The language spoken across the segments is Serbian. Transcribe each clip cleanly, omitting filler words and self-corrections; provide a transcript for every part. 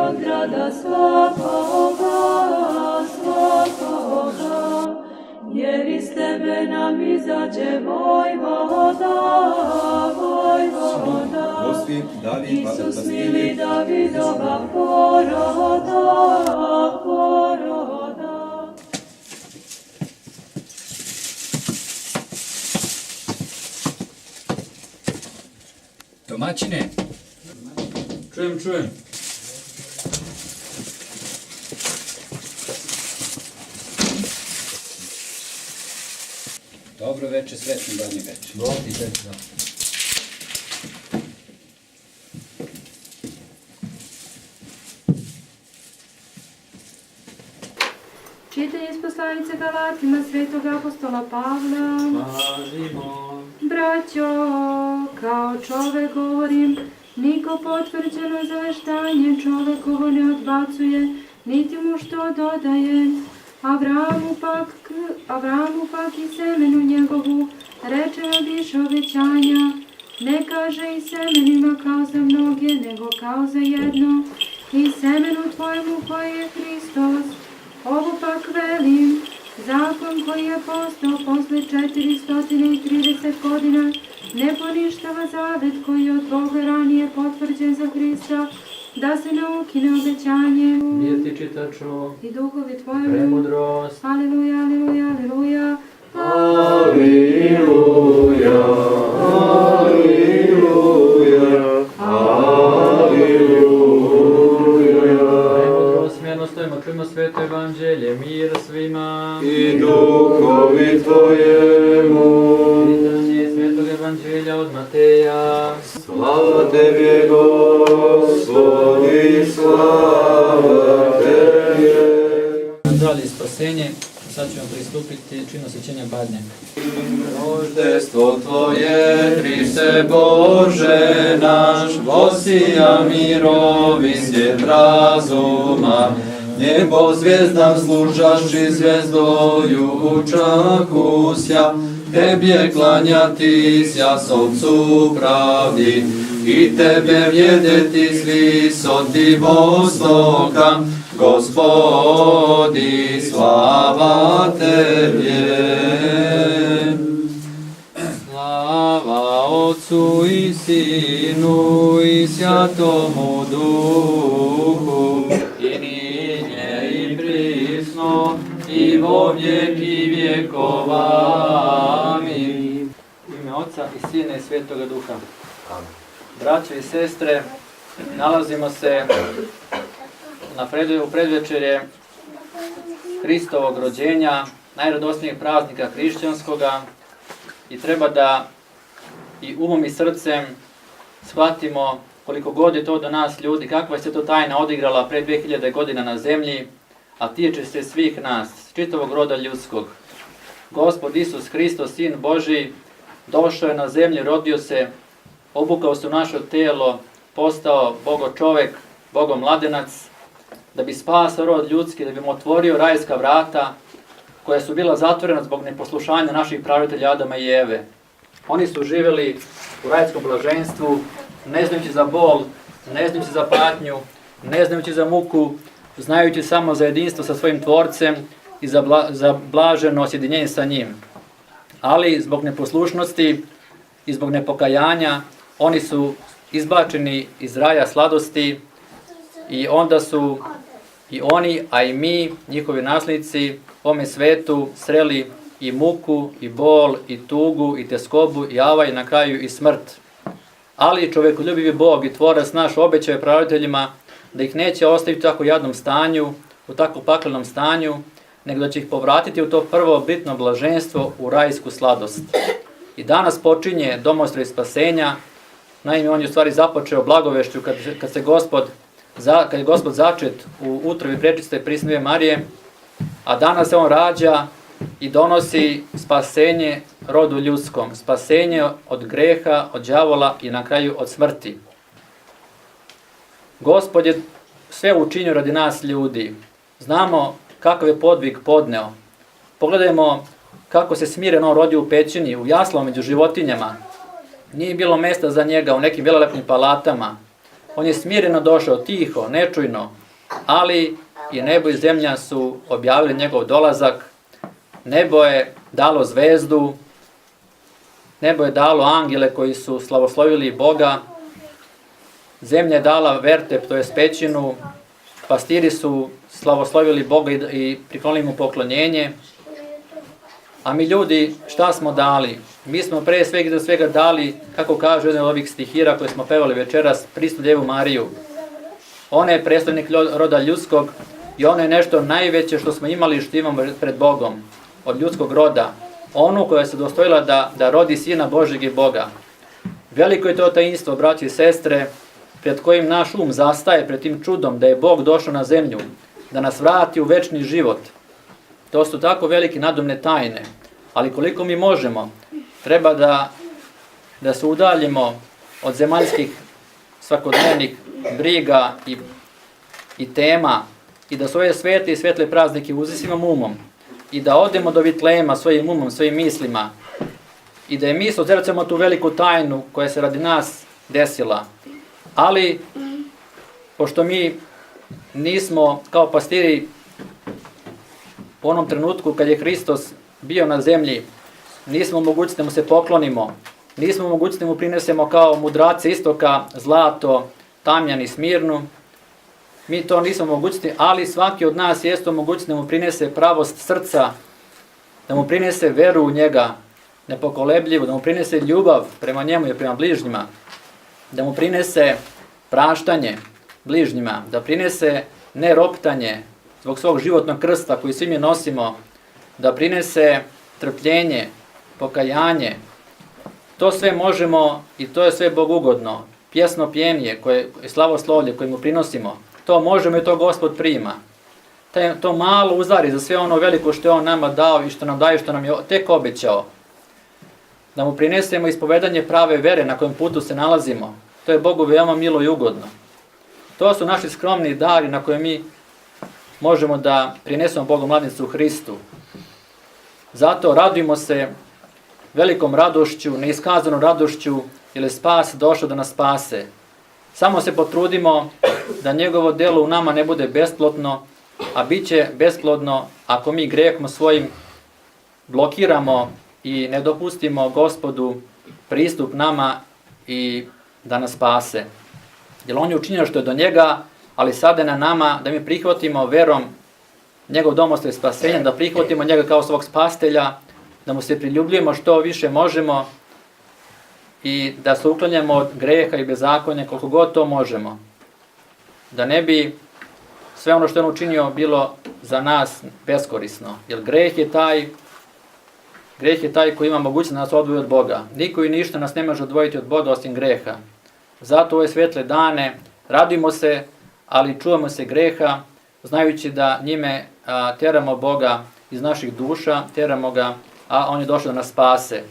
od grada svakoga, jer iz tebe nam izađe vojvoda. Isus mili Davidova poroda. Domaćine, čujem. Dobro večer, srećno danji večer. Dobri večer. Čitanje iz poslanice Galatima svetog apostola Pavla. Pažimo. Braćo, kao čovek govorim, niko potvrđeno zaveštanje čovekovo ne odbacuje, niti mu što dodaje. Avramu pak i semenu njegovu reče više obećanja, ne kaže i semenima kao za mnoge, nego kao za jedno, i semenu tvojemu koji je Hristos. Ovo pak velim, zakon koji je postao posle 430 godina, ne poništava zavet koji je od Boga ranije potvrđen za Hrista, da se ne ukine obećanje. Mir ti čitaču, I duhovi tvojemu. premudrost. Aleluja, aleluja, aleluja. Aleluja, aleluja, aleluja. Premudrost, smjerno stojimo, čujemo sveto evanđelje, mir svima. I duhovi tvojemu. Čitanje svetog evanđelja od Mateja. Slava tebi, Gospodi, slava tebi. Dalje spasenje, sad ćemo pristupiti činu osjećanja badnje. Roždestvo tvoje, Hriste Bože naš, vosija mirovi svijet razuma. Nebo zvijezdam služaši zvijezdoju učakusja, tebje klanjati sja sovcu pravdi, i tebe vjedeti s visoti vostoka, Gospodi, slava tebje. Slava Otcu i Sinu i Sjatomu Duhu, i ninje i prisno, i vo vijeki vjekova. Amin. U ime Otca i Sina i Svetoga Duha. Braćo i sestre, nalazimo se u predvečerje Hristovog rođenja, najradosnijeg praznika hrišćanskoga, i treba da i umom i srcem shvatimo koliko god je to do nas ljudi, kakva je se to tajna odigrala pre 2000 godina na zemlji, a tiče se svih nas, čitavog roda ljudskog. Gospod Isus Hristos, Sin Božji, došao je na zemlju, rodio se, obukao se u naše telo, postao Bogo čovek, Bogo mladenac, da bi spasao rod ljudski, da bi mu otvorio rajska vrata, koja su bila zatvorena zbog neposlušanja naših pravoditelja Adama i Eve. Oni su živjeli u rajskom blaženstvu, ne znajući za bol, ne znajući za patnju, ne znajući za muku, znajući samo za jedinstvo sa svojim Tvorcem i za blaženo sjedinjenje sa njim. Ali zbog neposlušnosti i zbog nepokajanja oni su izbačeni iz raja sladosti, i onda su i oni, a i mi, njihovi naslednici, u ovome svetu sreli i muku, i bol, i tugu, i teskobu, i avaj, na kraju i smrt. Ali čovekoljubivi Bog i Tvorac naš obećao je pravoditeljima da ih neće ostaviti u tako jadnom stanju, u tako paklenom stanju, nego da će ih povratiti u to prvo bitno blaženstvo, u rajsku sladost. I danas počinje domostroj spasenja. Naime, on je u stvari započeo blagovešću kad je Gospod začet u utrobi prečiste prisne Marije, a danas se on rađa i donosi spasenje rodu ljudskom, spasenje od greha, od đavola i na kraju od smrti. Gospod je sve učinio radi nas ljudi. Znamo kakav je podvig podneo. Pogledajmo kako se smireno rodio u pećini, u jaslama među životinjama. Nije bilo mesta za njega u nekim velelepnim palatama. On je smireno došao, tiho, nečujno, ali i nebo i zemlja su objavili njegov dolazak. Nebo je dalo zvezdu, nebo je dalo angele koji su slavoslovili Boga, zemlja je dala vertep, to je pećinu, pastiri su slavoslovili Boga i priklonili mu poklonjenje, a mi ljudi šta smo dali? Mi smo pre svega dali, kako kaže jedan od ovih stihira koje smo pevali večeras, prisnu Djevu Mariju. Ona je predstavnik roda ljudskog i ona je nešto najveće što smo imali i što imamo pred Bogom, od ljudskog roda. Onu koja se dostojila da rodi Sina Božjeg i Boga. Veliko je to tajinstvo, braći i sestre, pred kojim naš um zastaje, pred tim čudom da je Bog došao na zemlju, da nas vrati u večni život. To su tako velike nadumne tajne, ali koliko mi možemo, treba da se udaljimo od zemaljskih svakodnevnih briga i tema i da svoje svete i svetle praznike uzisimo umom i da odemo do Vitlejema svojim umom, svojim mislima i da je misl ozrcamo tu veliku tajnu koja se radi nas desila. Ali, pošto mi nismo kao pastiri u onom trenutku kad je Hristos bio na zemlji, nismo mogućni da mu se poklonimo, nismo mogućni da mu prinesemo kao mudrace istoka zlato, tamjan i smirnu, mi to nismo mogućni, ali svaki od nas jeste mogućni da mu prinese pravost srca, da mu prinese veru u njega, nepokolebljivu, da mu prinese ljubav prema njemu i prema bližnjima, da mu prinese praštanje bližnjima, da prinese neroptanje zbog svog životnog krsta koji svi mi nosimo, da prinese trpljenje, pokajanje. To sve možemo i to je sve bogugodno. Pjesno pjenje, slavoslovlje koje mu prinosimo, to možemo i to Gospod prima. To malo uzari za sve ono veliko što je on nama dao i što nam daje, što nam je tek obećao. Da mu prinesemo ispovedanje prave vere na kojem putu se nalazimo. To je Bogu veoma milo i ugodno. To su naši skromni dari na koje mi možemo da prinesemo Bogu mladnicu u Hristu. Zato radujmo se velikom radošću, neiskazanom radošću, jer je spas došao da nas spase. Samo se potrudimo da njegovo delo u nama ne bude besplodno, a bit će besplodno ako mi grehom svojim blokiramo i ne dopustimo Gospodu pristup nama i da nas spase. Jer on je učinio što je do njega, ali sada je na nama da mi prihvatimo verom njegov domostoj spasenja, da prihvatimo njega kao svog spastelja, da mu se priljubljujemo što više možemo i da se uklanjamo od greha i bezakonja koliko god to možemo. Da ne bi sve ono što je on učinio bilo za nas beskorisno. Jer greh je taj koji ima mogućnost da nas odvoji od Boga. Niko i ništa nas ne može odvojiti od Boga osim greha. Zato ove svetle dane radujmo se, ali čuvamo se greha, znajući da njime teramo Boga iz naših duša, teramo ga, a on je došao da nas spase.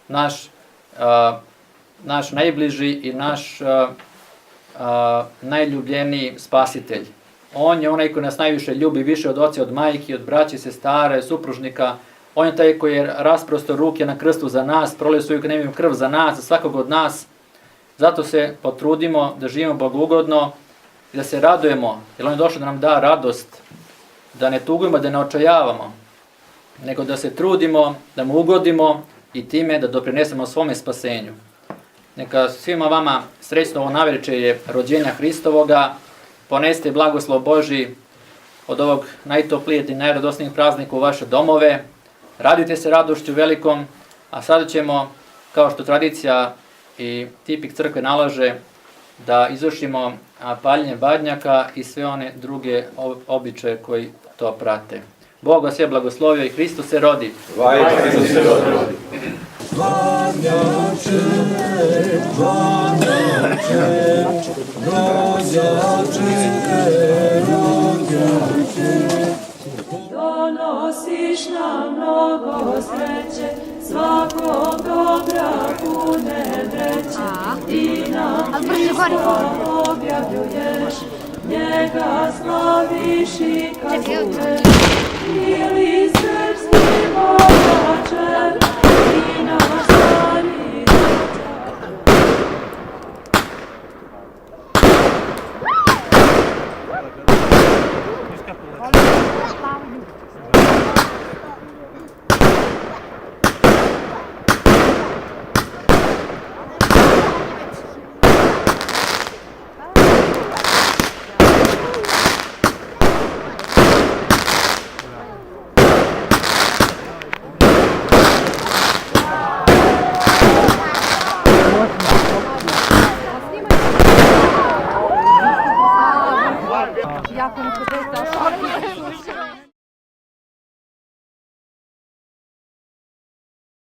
Naš najbliži i naš najljubljeniji spasitelj. On je onaj koji nas najviše ljubi, više od oca, od majke, od braće, sestara, supružnika. On je taj koji je rasprosto ruke na krstu za nas, prolio svoju nevinu krv za nas, za svakog od nas. Zato se potrudimo da živimo bogugodno i da se radujemo, jer on je došao da nam da radost, da ne tugujemo, da ne očajavamo, nego da se trudimo, da mu ugodimo i time da doprinesemo svome spasenju. Neka svima vama srećno ovo navečerje rođenja Hristovoga, poneste blagoslov Božji od ovog najtoplijeg i najradosnijeg praznika u vaše domove, radite se radošću velikom, a sada ćemo, kao što tradicija i tipik crkve nalaže, da izvršimo paljenje badnjaka i sve one druge običaje koji to prate. Bog vas je blagoslovio i Hristos se rodi. Hristos se rodi. Badnjače, badnjače, rođače, rođače. Donosiš nam mnogo sreće, svakog dobra pune vreće, i nam Hrista objavljuješ, njega slaviš i kazuješ.